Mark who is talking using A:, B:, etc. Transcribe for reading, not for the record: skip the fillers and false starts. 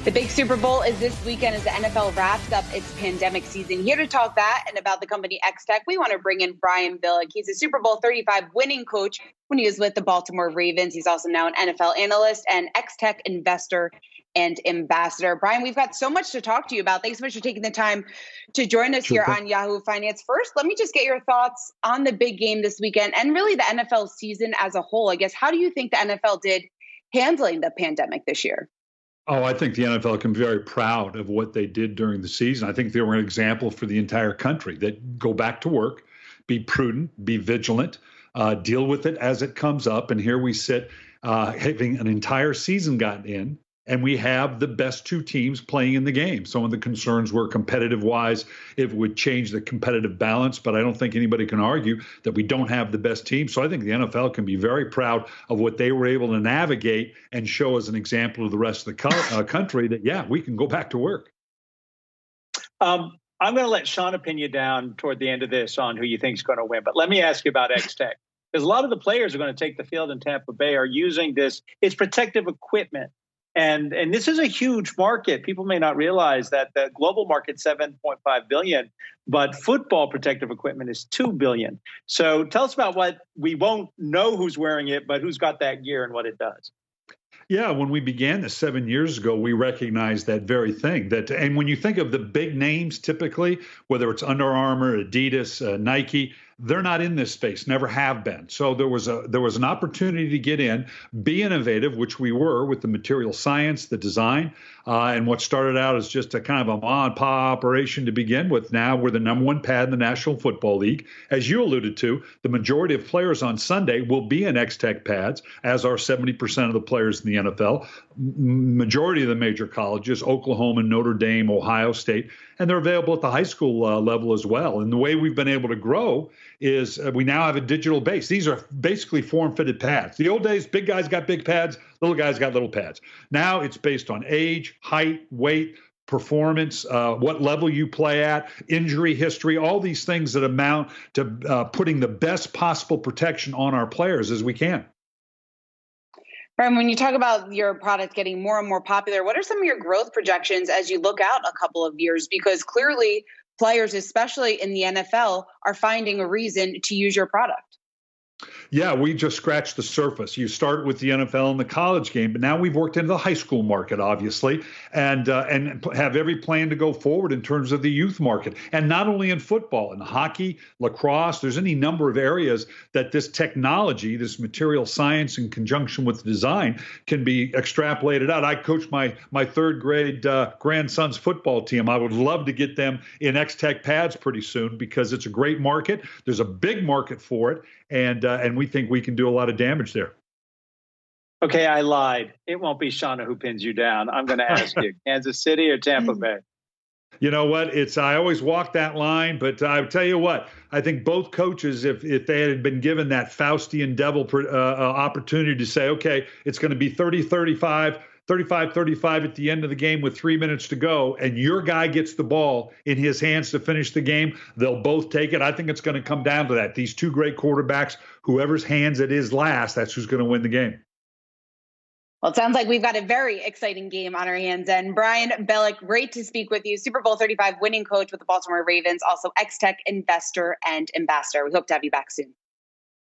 A: The big Super Bowl is this weekend as the NFL wraps up its pandemic season. Here to talk that and about the company XTECH, we want to bring in Brian Billick. He's a Super Bowl 35 winning coach when he was with the Baltimore Ravens. He's also now an NFL analyst and XTECH investor and ambassador. Brian, we've got so much to talk to you about. Thanks so much for taking the time to join us here on Yahoo Finance. First, let me just get your thoughts on the big game this weekend and really the NFL season as a whole. I guess, how do you think the NFL did handling the pandemic this year?
B: Oh, I think the NFL can be very proud of what they did during the season. I think they were an example for the entire country that go back to work, be prudent, be vigilant, deal with it as it comes up. And here we sit having an entire season gotten in, and we have the best two teams playing in the game. Some of the concerns were competitive-wise, it would change the competitive balance, but I don't think anybody can argue that we don't have the best team. So I think the NFL can be very proud of what they were able to navigate and show as an example to the rest of the country that, yeah, we can go back to work.
C: I'm going to let Seana pin you down toward the end of this on who you think is going to win. But let me ask you about XTECH. Because a lot of the players who are going to take the field in Tampa Bay are using this. It's protective equipment. And this is a huge market. People may not realize that the global market's $7.5 billion, but football protective equipment is $2 billion. So tell us about what we won't know who's wearing it, but who's got that gear and what it does.
B: Yeah, when we began this 7 years ago, we recognized that very thing. And when you think of the big names, typically, whether it's Under Armour, Adidas, Nike, they're not in this space, never have been. So there was an opportunity to get in, be innovative, which we were with the material science, the design, and what started out as just a kind of a mom and pop operation to begin with. Now we're the number one pad in the National Football League. As you alluded to, the majority of players on Sunday will be in XTECH pads, as are 70% of the players in the NFL. Majority of the major colleges, Oklahoma, Notre Dame, Ohio State, and they're available at the high school level as well. And the way we've been able to grow is we now have a digital base. These are basically form-fitted pads. The old days, big guys got big pads, little guys got little pads. Now it's based on age, height, weight, performance, what level you play at, injury history, all these things that amount to putting the best possible protection on our players as we can.
A: Brian, when you talk about your product getting more and more popular, what are some of your growth projections as you look out a couple of years? Because clearly players, especially in the NFL, are finding a reason to use your product.
B: Yeah, we just scratched the surface. You start with the NFL and the college game, but now we've worked into the high school market, obviously, and have every plan to go forward in terms of the youth market. And not only in football, in hockey, lacrosse, there's any number of areas that this technology, this material science in conjunction with design can be extrapolated out. I coach my third grade grandson's football team. I would love to get them in XTECH pads pretty soon because it's a great market. There's a big market for it. And we think we can do a lot of damage there.
C: Okay, I lied. It won't be Seana who pins you down. I'm going to ask you, Kansas City or Tampa Bay?
B: You know what? I always walk that line, but I'll tell you what, I think both coaches, if they had been given that Faustian devil opportunity to say, okay, it's going to be 35-35 at the end of the game with 3 minutes to go, and your guy gets the ball in his hands to finish the game, they'll both take it. I think it's going to come down to that. These two great quarterbacks, whoever's hands it is last, that's who's going to win the game.
A: Well, it sounds like we've got a very exciting game on our hands. And Brian Billick, great to speak with you. Super Bowl 35 winning coach with the Baltimore Ravens, also XTECH investor and ambassador. We hope to have you back soon.